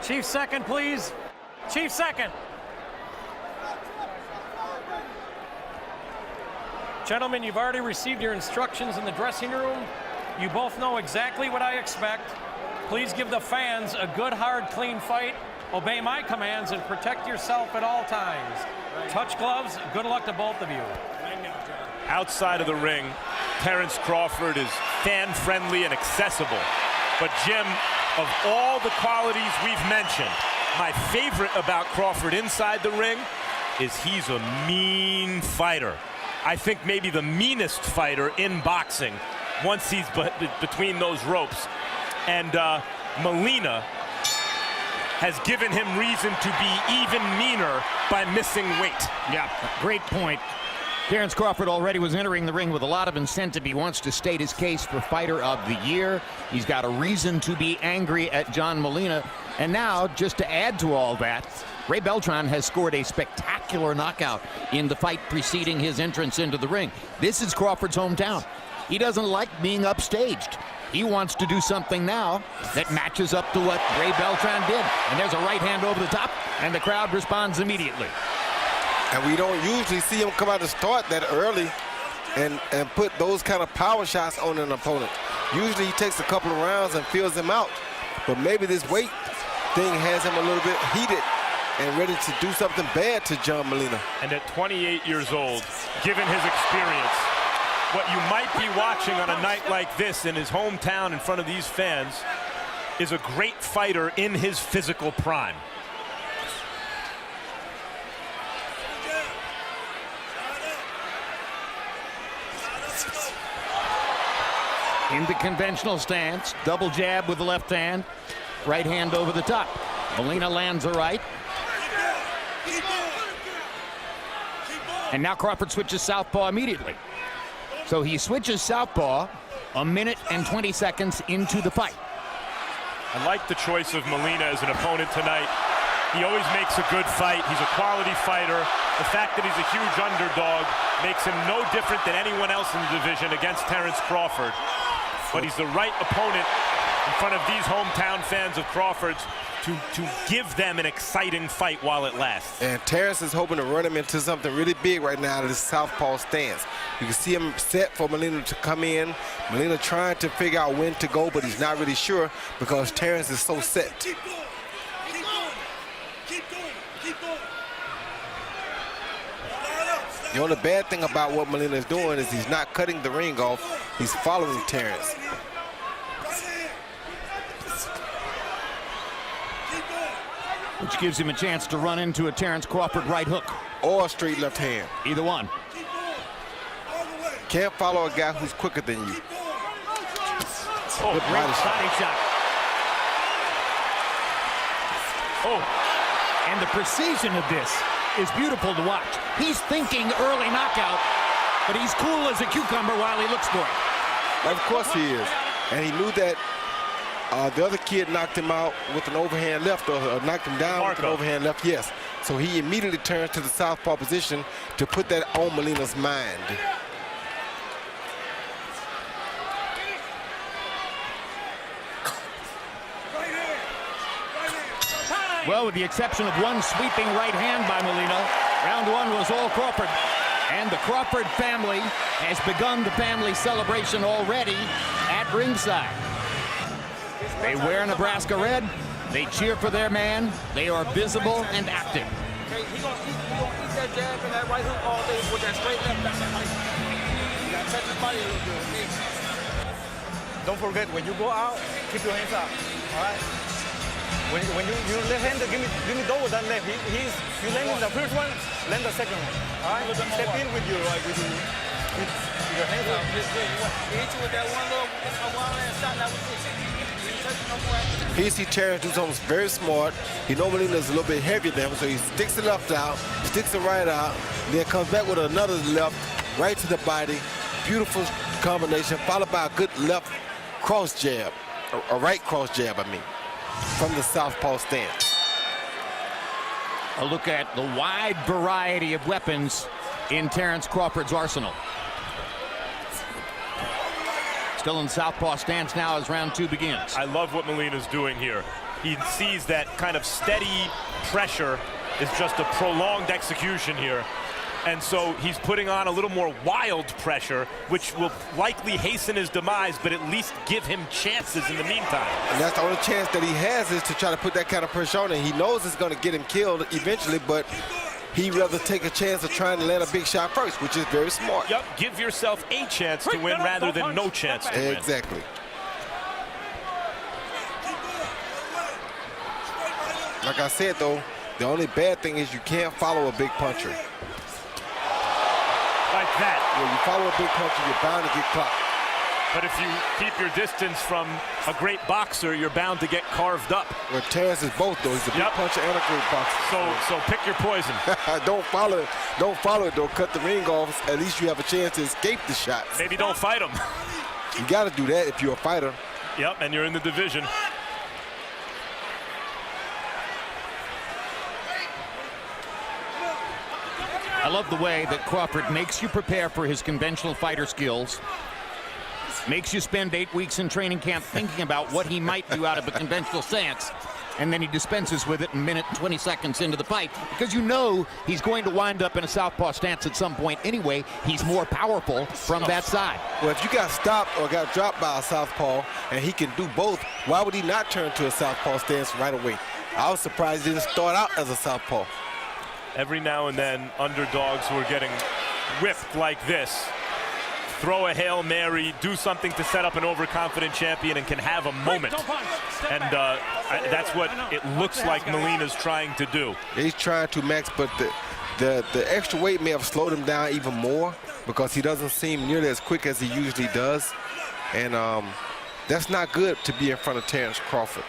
Chief second, please. Chief second. Gentlemen, you've already received your instructions in the dressing room. You both know exactly what I expect. Please give the fans a good, hard, clean fight. Obey my commands and protect yourself at all times. Touch gloves. Good luck to both of you. Outside of the ring, Terence Crawford is fan-friendly and accessible. But Jim, of all the qualities we've mentioned, my favorite about Crawford inside the ring is he's a mean fighter. I think maybe the meanest fighter in boxing once he's between those ropes. And Molina has given him reason to be even meaner by missing weight. Yeah, great point. Terence Crawford already was entering the ring with a lot of incentive. He wants to state his case for Fighter of the Year. He's got a reason to be angry at John Molina. And now, just to add to all that, Ray Beltran has scored a spectacular knockout in the fight preceding his entrance into the ring. This is Crawford's hometown. He doesn't like being upstaged. He wants to do something now that matches up to what Ray Beltran did. And there's a right hand over the top, and the crowd responds immediately. And we don't usually see him come out to start that early and put those kind of power shots on an opponent. Usually he takes a couple of rounds and feels him out. But maybe this weight thing has him a little bit heated and ready to do something bad to John Molina. And at 28 years old, given his experience, what you might be watching on a night like this in his hometown in front of these fans is a great fighter in his physical prime. In the conventional stance, double jab with the left hand, right hand over the top. Molina lands a right. And now Crawford switches southpaw immediately. So he switches southpaw a minute and 20 seconds into the fight. I like the choice of Molina as an opponent tonight. He always makes a good fight. He's a quality fighter. The fact that he's a huge underdog makes him no different than anyone else in the division against Terence Crawford. But he's the right opponent in front of these hometown fans of Crawford's to give them an exciting fight while it lasts. And Terence is hoping to run him into something really big right now out of this southpaw stance. You can see him set for Molina to come in. Molina trying to figure out when to go, but he's not really sure because Terence is so set. Keep going. Keep going. Keep going. Keep going. The only bad thing about what Molina is doing is he's not cutting the ring off. He's following Terence. Which gives him a chance to run into a Terence Crawford right hook. Or a straight left hand. Either one. Can't follow a guy who's quicker than you. Oh, great body shot. Oh, and the precision of this is beautiful to watch. He's thinking early knockout, but he's cool as a cucumber while he looks for it. Of course he is. And he knew that the other kid knocked him out with an overhand left, or knocked him down with an overhand left, yes. So he immediately turns to the southpaw position to put that on Molina's mind. Well, with the exception of one sweeping right hand by Molina, round one was all Crawford. And the Crawford family has begun the family celebration already at ringside. They wear Nebraska red. They cheer for their man. They are visible and active. He's gonna eat that jab and that right hook all day with that straight left. You gotta touch his body a little bit. Don't forget, when you go out, keep your hands up. All right. When you left-hander, give me double that left. You land the first one, land the second one. All right. Step in with your your hands up. He hit you with that one hand shot. That was it. Here you see Terence do something very smart. He normally is a little bit heavier than him, so he sticks the left out, sticks the right out, then comes back with another left, right to the body. Beautiful combination, followed by a good left cross jab, a right cross jab, I mean, from the southpaw stance. A look at the wide variety of weapons in Terence Crawford's arsenal. Still in southpaw stance now as round two begins. I love what Molina's doing here. He sees that kind of steady pressure is just a prolonged execution here. And so he's putting on a little more wild pressure, which will likely hasten his demise, but at least give him chances in the meantime. And that's the only chance that he has, is to try to put that kind of pressure on him. He knows it's going to get him killed eventually, but he'd rather take a chance of trying to land a big shot first, which is very smart. Yep, give yourself a chance to win rather than no chance to win. Exactly. Like I said, though, the only bad thing is you can't follow a big puncher. Like that. When you follow a big puncher, you're bound to get clocked. But if you keep your distance from a great boxer, you're bound to get carved up. Well, Terence is both, though. He's a big puncher and a great boxer. So pick your poison. Don't follow it. Don't follow it, though. Cut the ring off. At least you have a chance to escape the shots. Maybe don't fight him. You got to do that if you're a fighter. Yep, and you're in the division. I love the way that Crawford makes you prepare for his conventional fighter skills, makes you spend 8 weeks in training camp thinking about what he might do out of a conventional stance, and then he dispenses with it in a minute and 20 seconds into the fight, because you know he's going to wind up in a southpaw stance at some point anyway. He's more powerful from that side. Well, if you got stopped or got dropped by a southpaw and he can do both, why would he not turn to a southpaw stance right away? I was surprised he didn't start out as a southpaw. Every now and then, underdogs who are getting whipped like this throw a Hail Mary, do something to set up an overconfident champion, and can have a moment. And that's what it looks like Molina's trying to do. He's trying to, Max, but the extra weight may have slowed him down even more, because he doesn't seem nearly as quick as he usually does. And that's not good to be in front of Terence Crawford.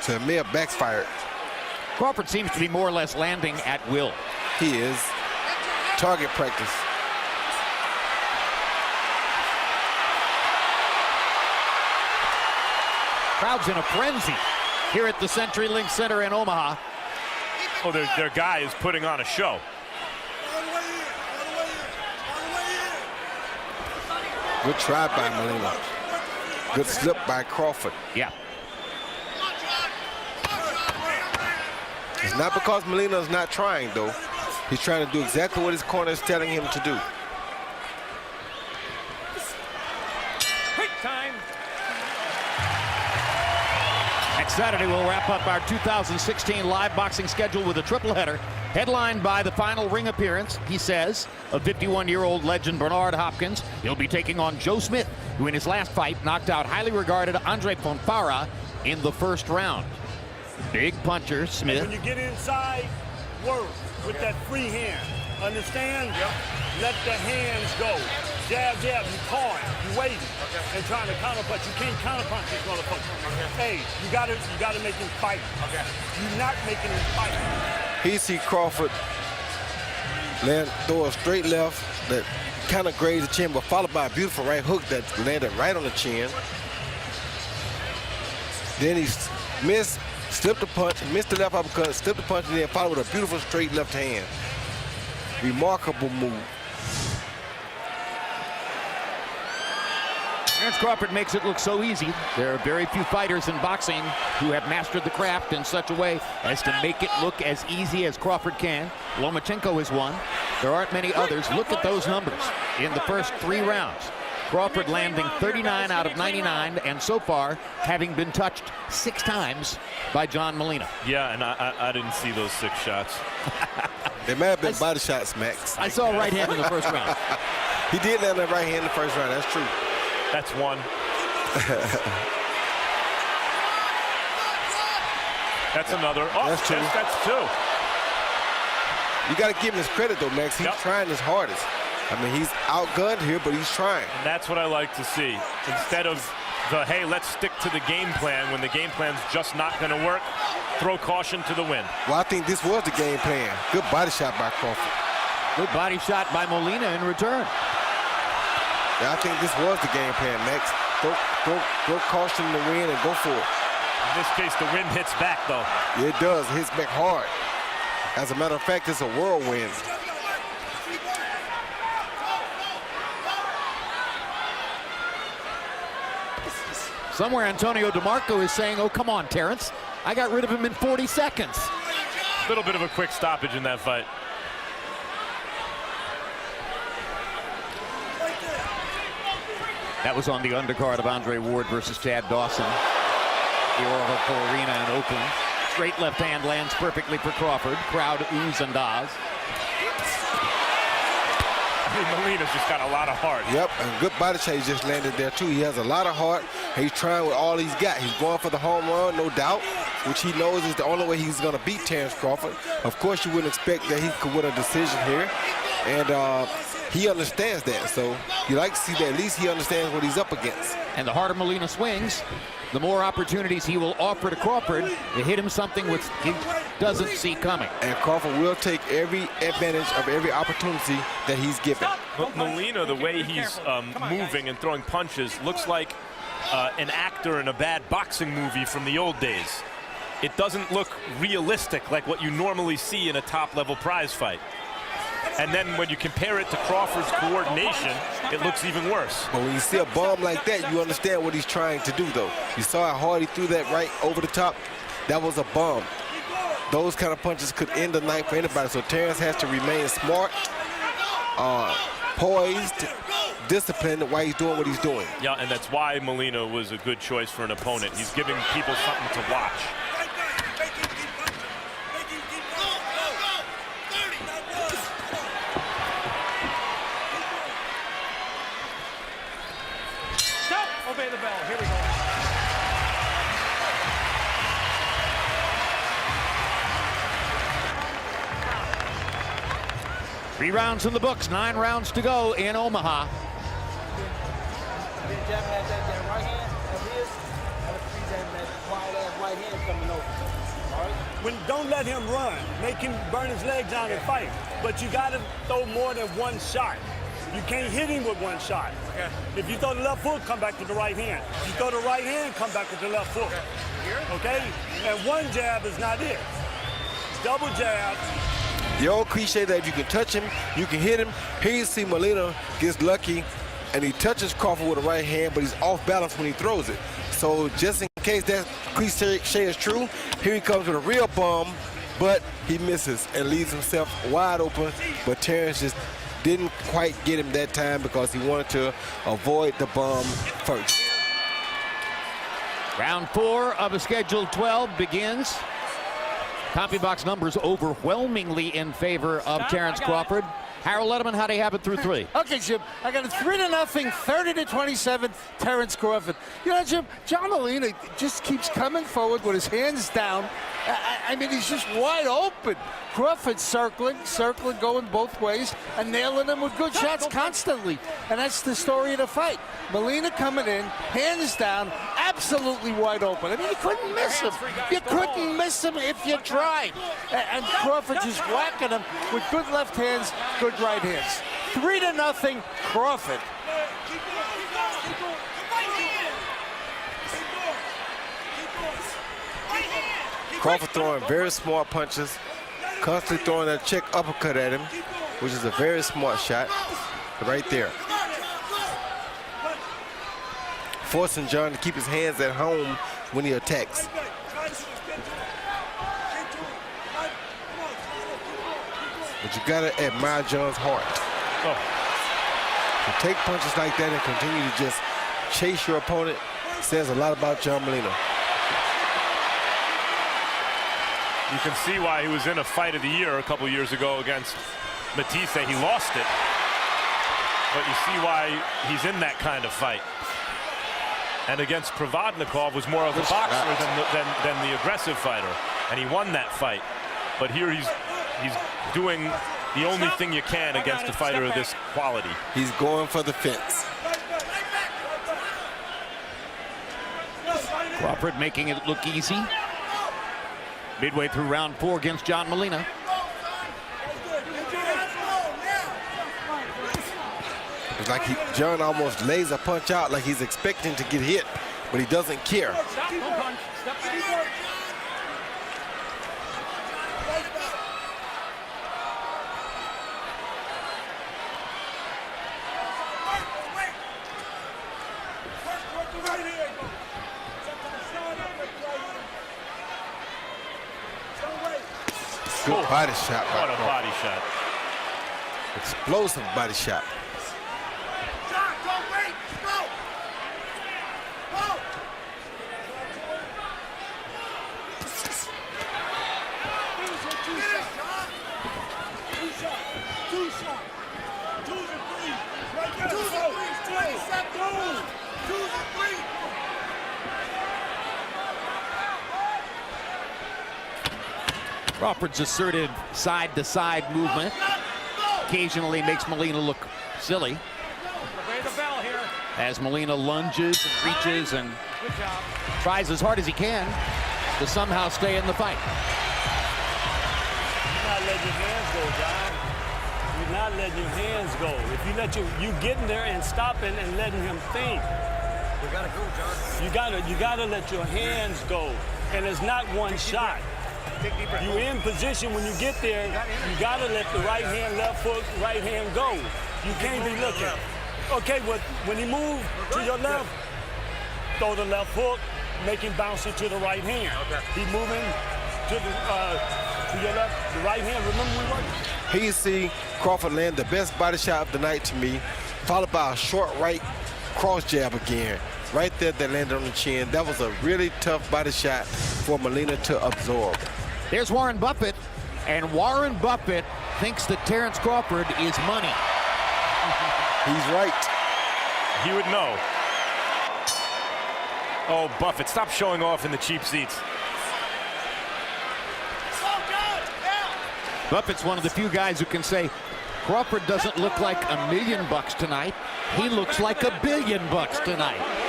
So it may have backfired. Crawford seems to be more or less landing at will. He is. Target practice. Crowd's in a frenzy here at the CenturyLink Center in Omaha. Oh, their guy is putting on a show. Good try by Molina. Good slip by Crawford. Yeah. It's not because Molina is not trying, though. He's trying to do exactly what his corner is telling him to do. Quick time. Next Saturday, we'll wrap up our 2016 live boxing schedule with a triple header, headlined by the final ring appearance, he says, of 51-year-old legend Bernard Hopkins. He'll be taking on Joe Smith, who in his last fight knocked out highly regarded Andrey Fonfara in the first round. Big puncher, Smith. When you get inside, work with that free hand. Understand? Yep. Let the hands go. Jab, jab, you pawing, you waiting, and trying to counterpunch. You can't counterpunch this motherfucker. Hey, you gotta make him fight. Okay. You're not making him fight. He see Crawford throw a straight left that kind of grazed the chin, but followed by a beautiful right hook that landed right on the chin. Then he missed. Slipped the punch, missed the left uppercut, slipped the punch, and then followed with a beautiful straight left hand. Remarkable move. Terence Crawford makes it look so easy. There are very few fighters in boxing who have mastered the craft in such a way as to make it look as easy as Crawford can. Lomachenko is one. There aren't many others. Look at those numbers in the first 3 rounds. Crawford landing 39 out of 99, and so far having been touched 6 times by John Molina. Yeah, and I didn't see those 6 shots. They may have been body shots, Max. I saw a right hand in the first round. He did land that right hand in the first round. That's true. That's one. That's another. Oh, That's two. Yes, that's 2. You got to give him his credit, though, Max. He's trying his hardest. I mean, he's outgunned here, but he's trying. And that's what I like to see. Instead of the, hey, let's stick to the game plan when the game plan's just not going to work, throw caution to the wind. Well, I think this was the game plan. Good body shot by Crawford. Good body shot by Molina in return. Yeah, I think this was the game plan, Max. Throw caution in the wind and go for it. In this case, the wind hits back, though. Yeah, it does. It hits back hard. As a matter of fact, it's a whirlwind. Somewhere Antonio DeMarco is saying, oh, come on, Terence. I got rid of him in 40 seconds. A little bit of a quick stoppage in that fight. That was on the undercard of Andre Ward versus Chad Dawson. The Oracle Arena in Oakland. Straight left hand lands perfectly for Crawford. Crowd oohs and ahs. I mean, Molina's just got a lot of heart. Yep, and good body shot he just landed there too. He has a lot of heart. He's trying with all he's got. He's going for the home run, no doubt, which he knows is the only way he's going to beat Terence Crawford. Of course, you wouldn't expect that he could win a decision here. And he understands that, so you like to see that at least he understands what he's up against. And the harder Molina swings, the more opportunities he will offer to Crawford to hit him something which he doesn't see coming. And Crawford will take every advantage of every opportunity that he's given. But Molina, the way he's moving and throwing punches, looks like an actor in a bad boxing movie from the old days. It doesn't look realistic like what you normally see in a top-level prize fight. And then when you compare it to Crawford's coordination, it looks even worse. But when you see a bomb like that, you understand what he's trying to do, though. You saw how hard he threw that right over the top. That was a bomb. Those kind of punches could end the night for anybody. So Terence has to remain smart, poised, disciplined while he's doing what he's doing. Yeah, and that's why Molina was a good choice for an opponent. He's giving people something to watch. Obey the bell. Here we go. Three rounds in the books, 9 rounds to go in Omaha. Don't let him run. Make him burn his legs out and fight. But you got to throw more than one shot. You can't hit him with one shot. Okay. If you throw the left foot, come back to the right hand. If you throw the right hand, come back with the left foot. Okay? And one jab is not it. Double jab. The old cliche that if you can touch him, you can hit him. Here you see Molina gets lucky, and he touches Crawford with the right hand, but he's off balance when he throws it. So just in case that cliche is true, here he comes with a real bomb, but he misses and leaves himself wide open. But Terence just didn't quite get him that time because he wanted to avoid the bomb first. Round 4 of a scheduled 12 begins. CompuBox numbers overwhelmingly in favor of Terence Crawford. Harold Letterman, how do you have it through 3? Okay, Jim, I got a 3-0, 30-27, Terence Crawford. You know, Jim, John Molina just keeps coming forward with his hands down. I mean, he's just wide open. Crawford circling, going both ways, and nailing him with good shots constantly. And that's the story of the fight. Molina coming in, hands down, absolutely wide open. I mean, you couldn't miss him. You couldn't miss him if you tried. And Crawford just whacking him with good left hands, good right hands. 3-0, Crawford. Crawford throwing very smart punches, constantly throwing that check uppercut at him, which is a very smart shot right there. Forcing John to keep his hands at home when he attacks. But you gotta admire John's heart. To take punches like that and continue to just chase your opponent says a lot about John Molina. You can see why he was in a fight of the year a couple years ago against Matisse. He lost it. But you see why he's in that kind of fight. And against Provodnikov was more of a boxer than the aggressive fighter. And he won that fight. But here he's doing the only thing you can against a fighter of this quality. He's going for the fence. Crawford making it look easy. Midway through round 4 against John Molina. It's like John almost lays a punch out like he's expecting to get hit, but he doesn't care. Good body shot. What a body shot. Explosive body shot. Crawford's assertive side-to-side movement occasionally makes Molina look silly. Obey the bell here. As Molina lunges and reaches and tries as hard as he can to somehow stay in the fight. You're not letting your hands go, John. You're not letting your hands go. If you let you getting there and stopping and letting him think. We gotta go, John. You gotta let your hands go. And it's not one shot. You in position when you get there, you gotta let the right hand, left foot, right hand go. You can't be looking. Okay, when he moves to your left, throw the left hook, make him bounce it to the right hand. He moving to your left, the right hand. Remember we worked? Here you see Crawford land the best body shot of the night to me, followed by a short right cross jab again. Right there that landed on the chin. That was a really tough body shot for Molina to absorb. There's Warren Buffett, and Warren Buffett thinks that Terence Crawford is money. He's right. He would know. Oh, Buffett, stop showing off in the cheap seats. Buffett's one of the few guys who can say, Crawford doesn't look like $1 million tonight. He looks like $1 billion tonight.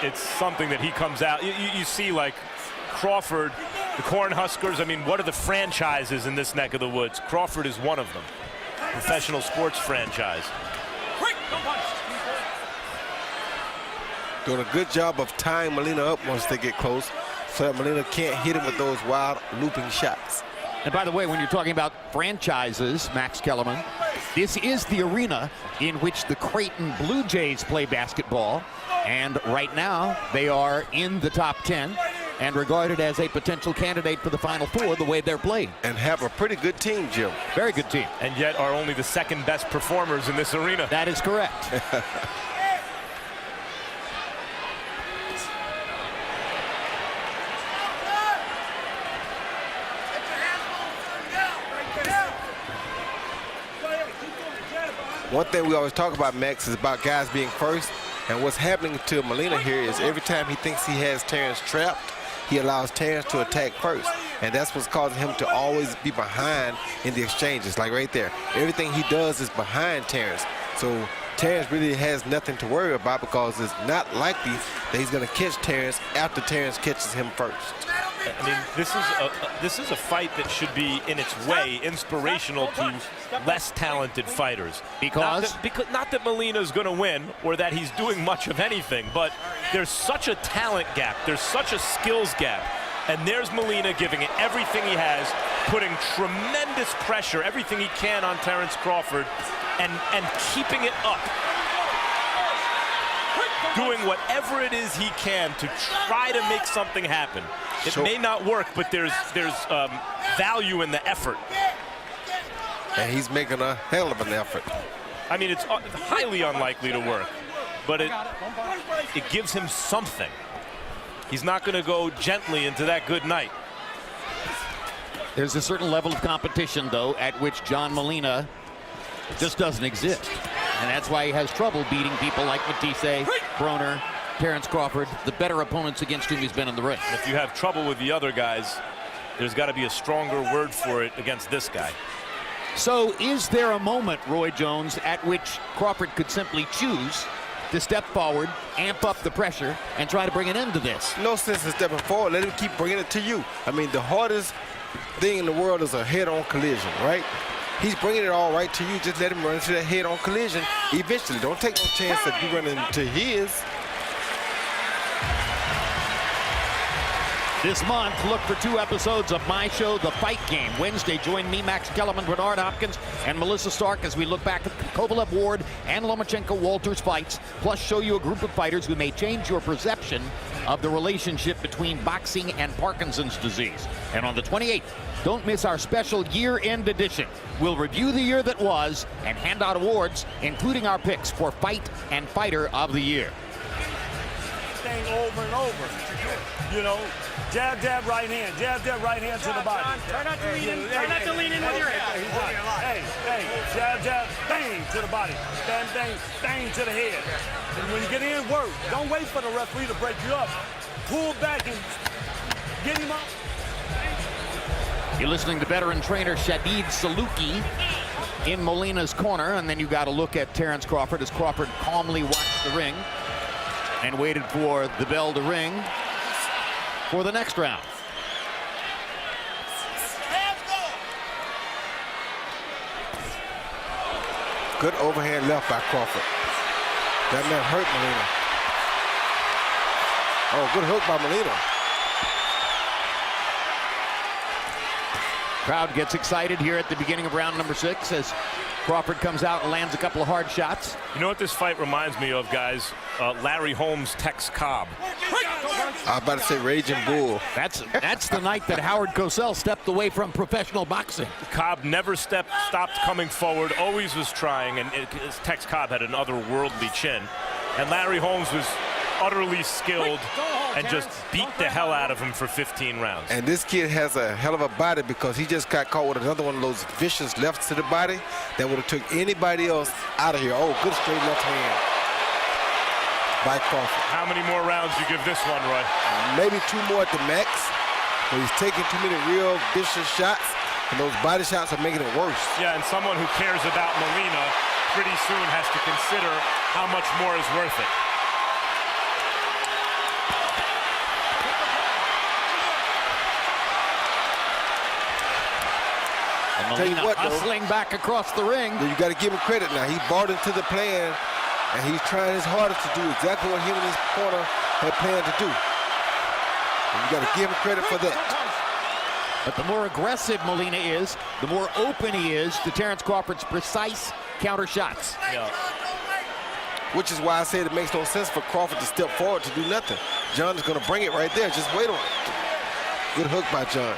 It's something that he comes out. You see, like, Crawford, the Cornhuskers. I mean, what are the franchises in this neck of the woods? Crawford is one of them. Professional sports franchise. Doing a good job of tying Molina up once they get close so that Molina can't hit him with those wild looping shots. And by the way, when you're talking about franchises, Max Kellerman, this is the arena in which the Creighton Blue Jays play basketball. And right now, they are in the top 10 and regarded as a potential candidate for the Final Four the way they're playing. And have a pretty good team, Jim. Very good team. And yet are only the second best performers in this arena. That is correct. One thing we always talk about, Max, is about guys being first. And what's happening to Molina here is every time he thinks he has Terence trapped, he allows Terence to attack first. And that's what's causing him to always be behind in the exchanges, like right there. Everything he does is behind Terence. So Terence really has nothing to worry about because it's not likely that he's going to catch Terence after Terence catches him first. I mean, this is a fight that should be, in its way, inspirational to less talented fighters. Because not that Molina's going to win or that he's doing much of anything, but there's such a talent gap, there's such a skills gap, and there's Molina giving it everything he has, putting tremendous pressure, everything he can on Terence Crawford, and keeping it up. Doing whatever it is he can to try to make something happen. It may not work, but there's value in the effort. And he's making a hell of an effort. I mean, it's highly unlikely to work, but it gives him something. He's not going to go gently into that good night. there's a certain level of competition, though, at which John Molina just doesn't exist. And that's why he has trouble beating people like Matisse, Broner, Terence Crawford, the better opponents against whom he's been in the ring. If you have trouble with the other guys, there's got to be a stronger word for it against this guy. So is there a moment, Roy Jones, at which Crawford could simply choose to step forward, amp up the pressure, and try to bring an end to this? No sense in stepping forward. Let him keep bringing it to you. I mean, the hardest thing in the world is a head-on collision, right? He's bringing it all right to you. Just let him run into that head-on collision eventually. Don't take no chance of you running into his. This month, look for 2 episodes of my show, The Fight Game. Wednesday, join me, Max Kellerman, Bernard Hopkins, and Melissa Stark as we look back at the Kovalev, Ward, and Lomachenko-Walters fights, plus show you a group of fighters who may change your perception of the relationship between boxing and Parkinson's disease. And on the 28th, don't miss our special year-end edition. We'll review the year that was and hand out awards, including our picks for Fight and Fighter of the Year. Thing over and over. You know, jab, jab, right hand to the body. John, try not to lean in. Try not to lean in with your head. Hey, jab, jab, bang to the body. Bang, bang, bang to the head. And when you get in, work. Don't wait for the referee to break you up. Pull back and get him up. You're listening to veteran trainer Shadid Saluki in Molina's corner, and then you got to look at Terence Crawford as Crawford calmly watched the ring and waited for the bell to ring for the next round. Good overhand left by Crawford. That man hurt Molina. Oh, good hook by Molina. Crowd gets excited here at the beginning of round number 6 as Crawford comes out and lands a couple of hard shots. You know what this fight reminds me of, guys? Larry Holmes, Tex Cobb. I was about to say Raging Bull. That's the night that Howard Cosell stepped away from professional boxing. Cobb never stopped coming forward, always was trying, and Tex Cobb had an otherworldly chin. And Larry Holmes was utterly skilled and just beat the hell out of him for 15 rounds. And this kid has a hell of a body because he just got caught with another one of those vicious lefts to the body that would have took anybody else out of here. Oh, good straight left hand by Crawford. How many more rounds do you give this one, Roy? Maybe 2 more at the max, but he's taking too many real vicious shots, and those body shots are making it worse. Yeah, and someone who cares about Molina pretty soon has to consider how much more is worth it. Molina what, hustling back across the ring. You got to give him credit now. He bought into the plan, and he's trying his hardest to do exactly what him and his corner had planned to do. And you got to give him credit for that. But the more aggressive Molina is, the more open he is to Terence Crawford's precise counter shots. Yeah. Which is why I said it makes no sense for Crawford to step forward to do nothing. John is going to bring it right there. Just wait on it. Good hook by John.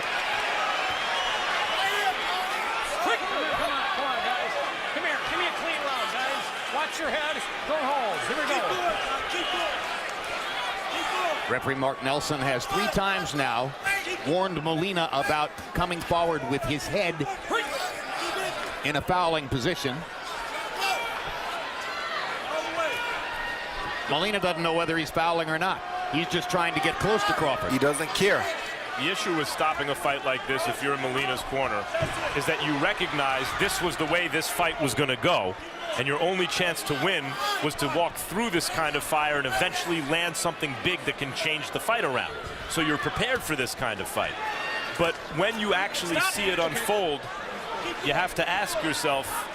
Your head, don't hold. Here we go. Referee Mark Nelson has 3 times now warned Molina about coming forward with his head in a fouling position. Molina doesn't know whether he's fouling or not. He's just trying to get close to Crawford. He doesn't care. The issue with stopping a fight like this, if you're in Molina's corner, is that you recognize this was the way this fight was going to go. And your only chance to win was to walk through this kind of fire and eventually land something big that can change the fight around. So you're prepared for this kind of fight. But when you actually see it unfold, you have to ask yourself,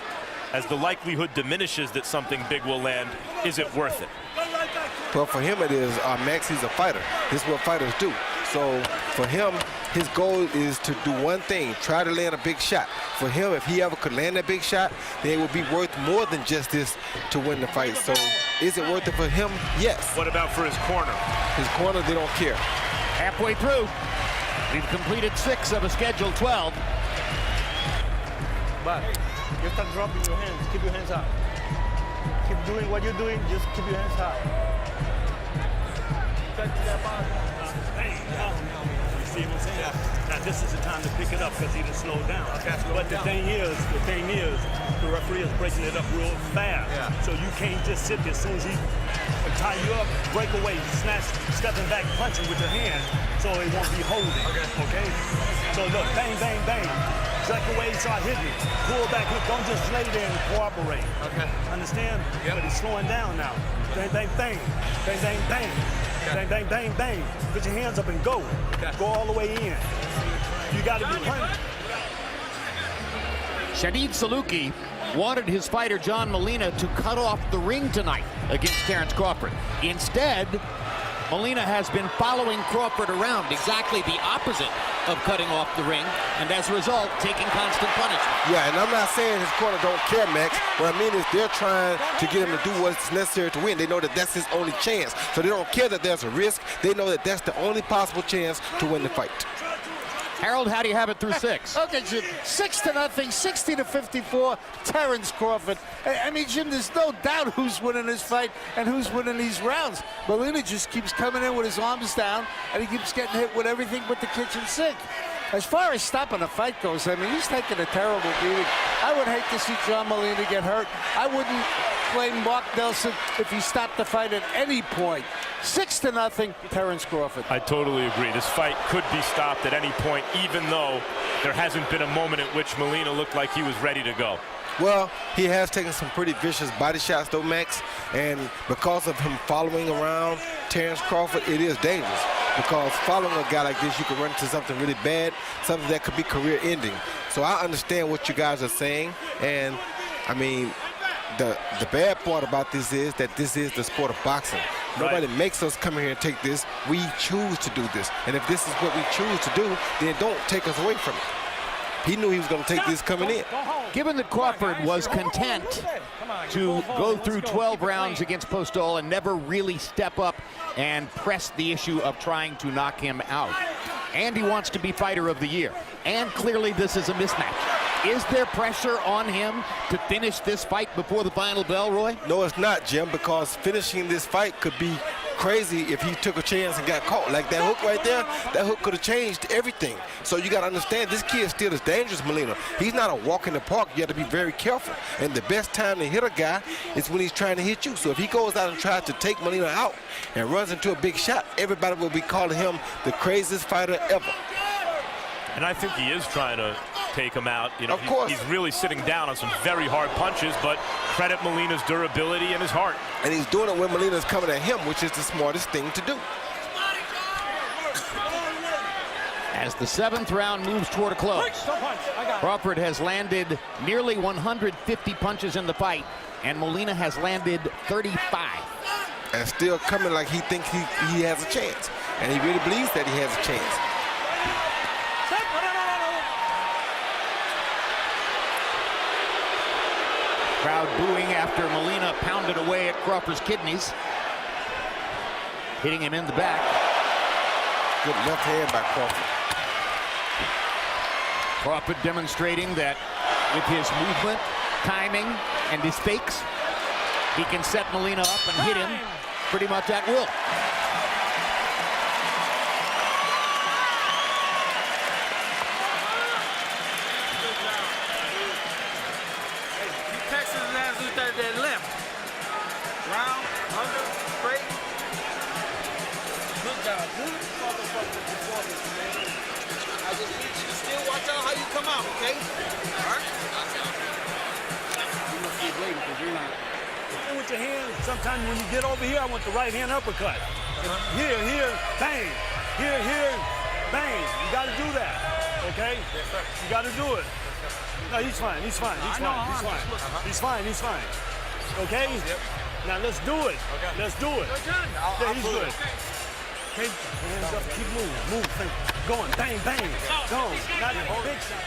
as the likelihood diminishes that something big will land, is it worth it? Well, for him it is. Max, he's a fighter. This is what fighters do. So for him, his goal is to do one thing, try to land a big shot. For him, if he ever could land a big shot, then it would be worth more than just this to win the fight. So is it worth it for him? Yes. What about for his corner? His corner, they don't care. Halfway through, we've completed 6 of a scheduled 12. But you start dropping your hands. Keep your hands up. Keep doing what you're doing. Just keep your hands up. Back to that body. You see what I'm saying? Now this is the time to pick it up because he done slowed down. But the thing is, the referee is breaking it up real fast. So you can't just sit there. As soon as he tie you up, break away, snatch, stepping back, punching with your hand, so it won't be holding. Okay? So look, bang, bang, bang. Exact away, start hitting it. Pull back, look, don't just lay there and cooperate. Okay. Understand? Yep. But he's slowing down now. Bang, bang, bang. Bang, bang, bang. Bang, bang, bang, bang. Put your hands up and go. Okay. Go all the way in. You got to be punching. Shadid Saluki wanted his fighter John Molina to cut off the ring tonight against Terence Crawford. Instead, Molina has been following Crawford around, exactly the opposite of cutting off the ring, and as a result, taking constant punishment. Yeah, and I'm not saying his corner don't care, Max. What I mean is they're trying to get him to do what's necessary to win. They know that that's his only chance. So they don't care that there's a risk. They know that that's the only possible chance to win the fight. Harold, how do you have it through 6? Okay, Jim, 6-0, 60-54, Terence Crawford. I mean, Jim, there's no doubt who's winning this fight and who's winning these rounds. Molina just keeps coming in with his arms down, and he keeps getting hit with everything but the kitchen sink. As far as stopping a fight goes, I mean, he's taking a terrible beating. I would hate to see John Molina get hurt. I wouldn't blame Mark Nelson if he stopped the fight at any point. 6-0, Terence Crawford. I totally agree. This fight could be stopped at any point, even though there hasn't been a moment at which Molina looked like he was ready to go. Well, he has taken some pretty vicious body shots, though, Max. And because of him following around Terence Crawford, it is dangerous. Because following a guy like this, you can run into something really bad, something that could be career-ending. So I understand what you guys are saying. And, I mean, the bad part about this is that this is the sport of boxing. Nobody makes us come here and take this. We choose to do this. And if this is what we choose to do, then don't take us away from it. He knew he was going to take this coming in. Given that Crawford was content to go through 12 rounds against Postol and never really step up and press the issue of trying to knock him out, and he wants to be fighter of the year, and clearly this is a mismatch. Is there pressure on him to finish this fight before the final bell, Roy? No, it's not, Jim, because finishing this fight could be crazy if he took a chance and got caught. Like that hook right there, that hook could have changed everything. So you got to understand, this kid still is dangerous, Molina. He's not a walk in the park. You have to be very careful. And the best time to hit a guy is when he's trying to hit you. So if he goes out and tries to take Molina out and runs into a big shot, everybody will be calling him the craziest fighter ever. And I think he is trying to take him out. You know, of course. He's really sitting down on some very hard punches, but credit Molina's durability and his heart. And he's doing it when Molina's coming at him, which is the smartest thing to do. As the 7th round moves toward a close, Crawford has landed nearly 150 punches in the fight, and Molina has landed 35. And still coming like he thinks he has a chance. And he really believes that he has a chance. Crowd booing after Molina pounded away at Crawford's kidneys, hitting him in the back. Good left hand by Crawford. Crawford demonstrating that with his movement, timing, and his fakes, he can set Molina up and hit him pretty much at will. That limp. Round, under, straight. Good job. Good motherfucking performance, man. I just need you to still watch out how you come out, okay? All right? You must be waiting because you're not. With your hand, sometimes when you get over here, I want the right hand uppercut. Here, bang. Here, bang. You got to do that, okay? Yes, sir. You got to do it. No, he's fine. He's fine. Okay? Yep. Now let's do it. Okay. Let's do it. Yeah, he's good. Okay, hands up, keep moving. Move, going, bang, bang. Go. Got it. Big shot.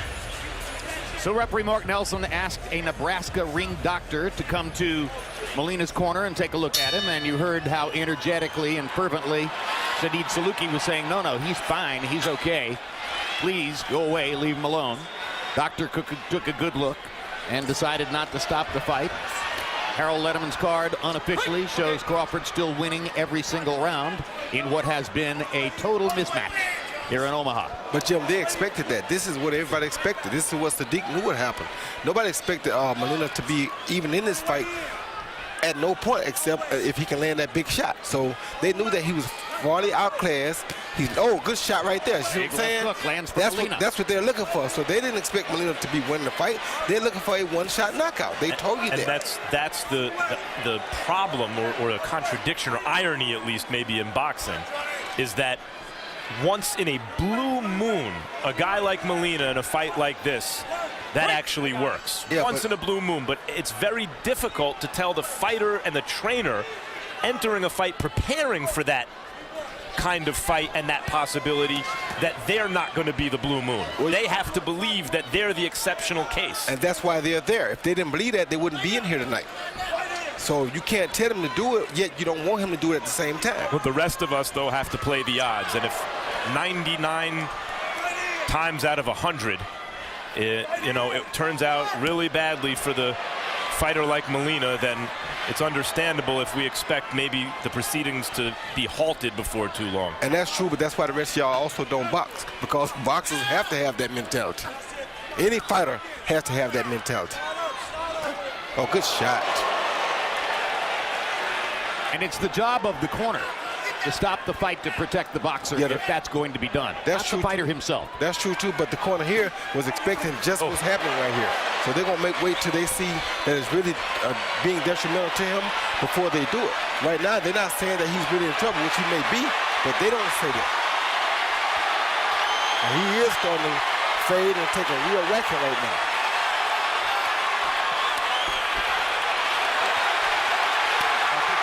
So referee Mark Nelson asked a Nebraska ring doctor to come to Molina's corner and take a look at him, and you heard how energetically and fervently Sadid Saluki was saying, no, he's fine, he's okay. Please go away, leave him alone. Doctor took a good look and decided not to stop the fight. Harold Letterman's card unofficially shows Crawford still winning every single round in what has been a total mismatch here in Omaha. But Jim, they expected that. This is what everybody expected. This is what Sadiq knew would happen. Nobody expected Molina to be even in this fight at no point except if he can land that big shot. So they knew that he was farly outclassed. Good shot right there. See what I'm saying? Look, lands for Molina. That's what they're looking for. So they didn't expect Molina to be winning the fight. They're looking for a one-shot knockout. They told you that. And that's the problem or a contradiction or irony, at least maybe in boxing, is that once in a blue moon, a guy like Molina in a fight like this, that actually works. Yeah, once in a blue moon, but it's very difficult to tell the fighter and the trainer entering a fight, preparing for that that kind of fight and that possibility that they're not going to be the blue moon. They have to believe that they're the exceptional case. And that's why they're there. If they didn't believe that, they wouldn't be in here tonight. So you can't tell him to do it, yet you don't want him to do it at the same time. But the rest of us, though, have to play the odds. And if 99 times out of 100, it turns out really badly for the fighter like Molina, then it's understandable if we expect maybe the proceedings to be halted before too long. And that's true, but that's why the rest of y'all also don't box, because boxers have to have that mentality. Any fighter has to have that mentality. Oh, good shot. And it's the job of the corner to stop the fight, to protect the boxer, if that's going to be done. That's not true. The fighter himself. That's true too, but the corner here was expecting just what's happening right here. So they're gonna wait till they see that it's really being detrimental to him before they do it. Right now, they're not saying that he's really in trouble, which he may be, but they don't say that. And he is starting to fade and take a real racket right now.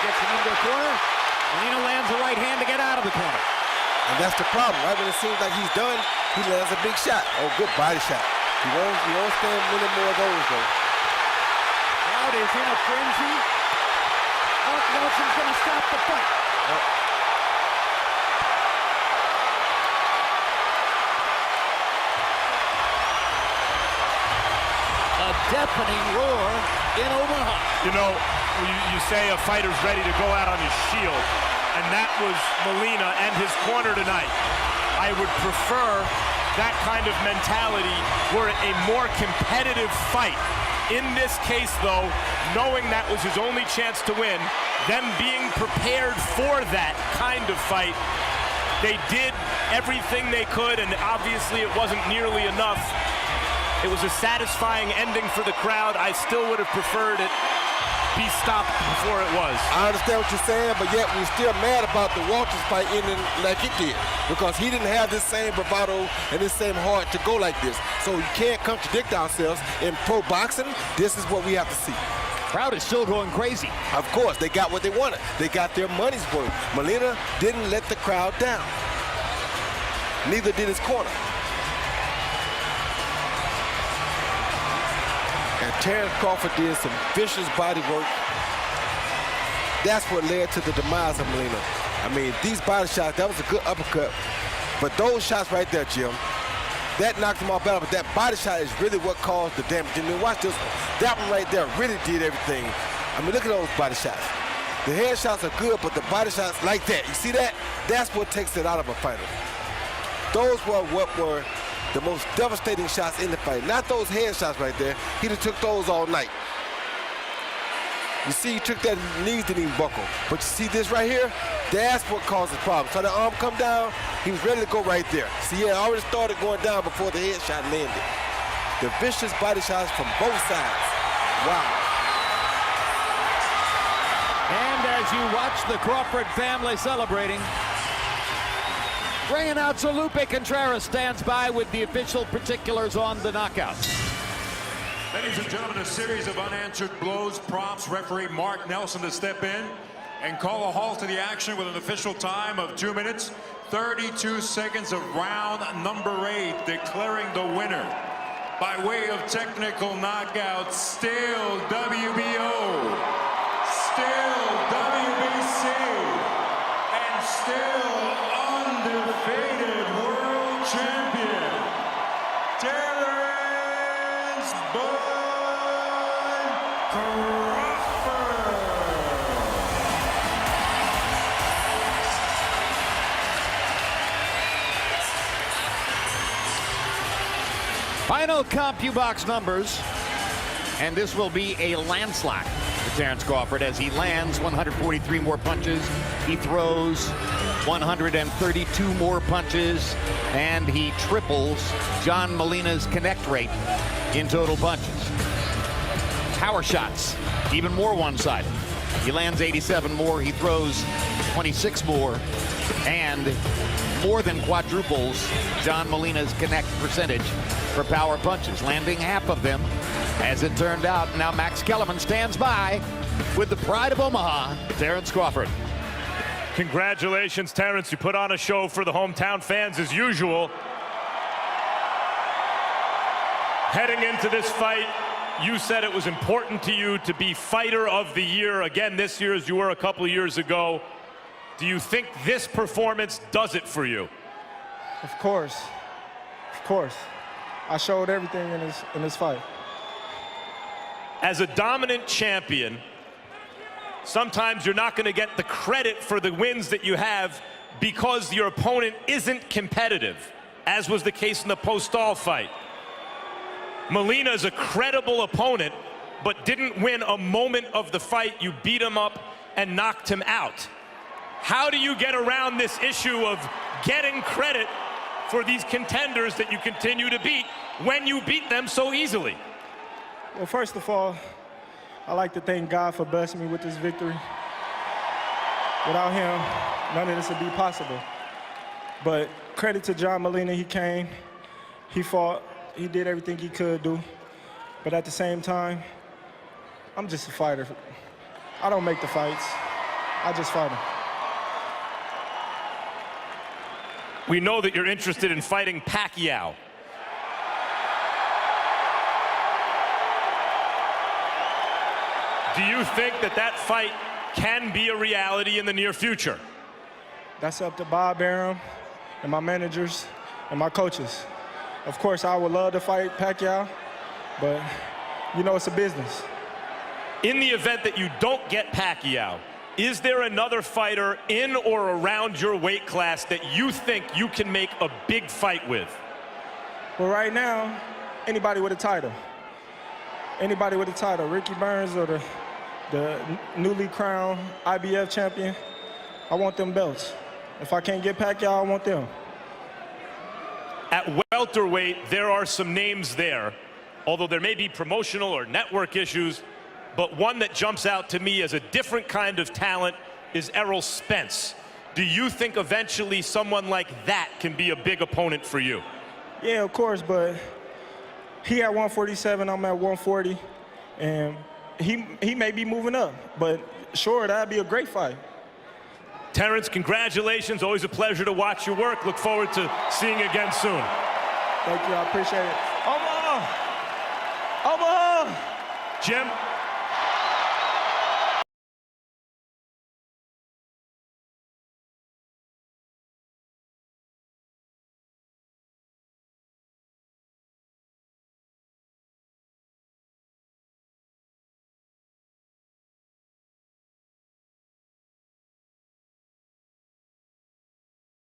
Gets him into the corner. Molina lands a right hand to get out of the corner. And that's the problem, right? When it seems like he's done, he lands a big shot. Oh, good body shot. He won't stand many more of those, though. Crowd is in a frenzy. Mark Nelson's going to stop the fight. A deafening roar in Omaha. You say a fighter's ready to go out on his shield, and that was Molina and his corner tonight. I would prefer that kind of mentality were it a more competitive fight. In this case, though, knowing that was his only chance to win, them being prepared for that kind of fight, they did everything they could, and obviously it wasn't nearly enough. It was a satisfying ending for the crowd. I still would have preferred it be stopped before it was. I understand what you're saying, but yet we're still mad about the Walters fight ending like it did, because he didn't have this same bravado and this same heart to go like this. So you can't contradict ourselves. In pro boxing, this is what we have to see. Crowd is still going crazy. Of course, they got what they wanted. They got their money's worth. Molina didn't let the crowd down. Neither did his corner. And Terence Crawford did some vicious body work. That's what led to the demise of Molina. I mean, these body shots, that was a good uppercut. But those shots right there, Jim, that knocked him off balance, but that body shot is really what caused the damage. And then watch this one. That one right there really did everything. I mean, look at those body shots. The head shots are good, but the body shots like that, you see that? That's what takes it out of a fighter. Those were what were the most devastating shots in the fight. Not those head shots right there. He'd have took those all night. You see, he took that knees didn't even buckle. But you see this right here? That's what causes problems. So the arm come down, he was ready to go right there. See, he had already started going down before the head shot landed. The vicious body shots from both sides. Wow. And as you watch the Crawford family celebrating, bringing out Felipe Contreras stands by with the official particulars on the knockout. Ladies and gentlemen, a series of unanswered blows prompts referee Mark Nelson to step in and call a halt to the action with an official time of 2 minutes, 32 seconds of round number 8, declaring the winner by way of technical knockout, still WBO, still WBC, and still undefeated world champion, Terence Crawford. Final CompuBox numbers, and this will be a landslide for Terence Crawford as he lands 143 more punches. He throws 132 more punches, and he triples John Molina's connect rate in total punches. Power shots, even more one-sided. He lands 87 more, he throws 26 more, and more than quadruples John Molina's connect percentage for power punches, landing half of them, as it turned out. Now Max Kellerman stands by with the pride of Omaha, Terence Crawford. Congratulations, Terence. You put on a show for the hometown fans as usual. Heading into this fight, you said it was important to you to be fighter of the year again this year as you were a couple of years ago. Do you think this performance does it for you? Of course. Of course. I showed everything in this fight. As a dominant champion, sometimes you're not going to get the credit for the wins that you have because your opponent isn't competitive, as was the case in the Postal fight. Molina is a credible opponent, but didn't win a moment of the fight. You beat him up and knocked him out. How do you get around this issue of getting credit for these contenders that you continue to beat when you beat them so easily? Well, first of all, I'd like to thank God for blessing me with this victory. Without him, none of this would be possible. But credit to John Molina, he came, he fought, he did everything he could do. But at the same time, I'm just a fighter. I don't make the fights, I just fight them. We know that you're interested in fighting Pacquiao. Do you think that that fight can be a reality in the near future? That's up to Bob Arum and my managers and my coaches. Of course, I would love to fight Pacquiao, but you know it's a business. In the event that you don't get Pacquiao, is there another fighter in or around your weight class that you think you can make a big fight with? Well, right now, anybody with a title. Anybody with a title. Ricky Burns or the newly crowned IBF champion, I want them belts. If I can't get Pacquiao, I want them. At welterweight, there are some names there, although there may be promotional or network issues, but one that jumps out to me as a different kind of talent is Errol Spence. Do you think eventually someone like that can be a big opponent for you? Yeah, of course, but he at 147, I'm at 140, and he may be moving up, but sure, that'd be a great fight. Terence, congratulations. Always a pleasure to watch your work. Look forward to seeing you again soon. Thank you, I appreciate it. Jim,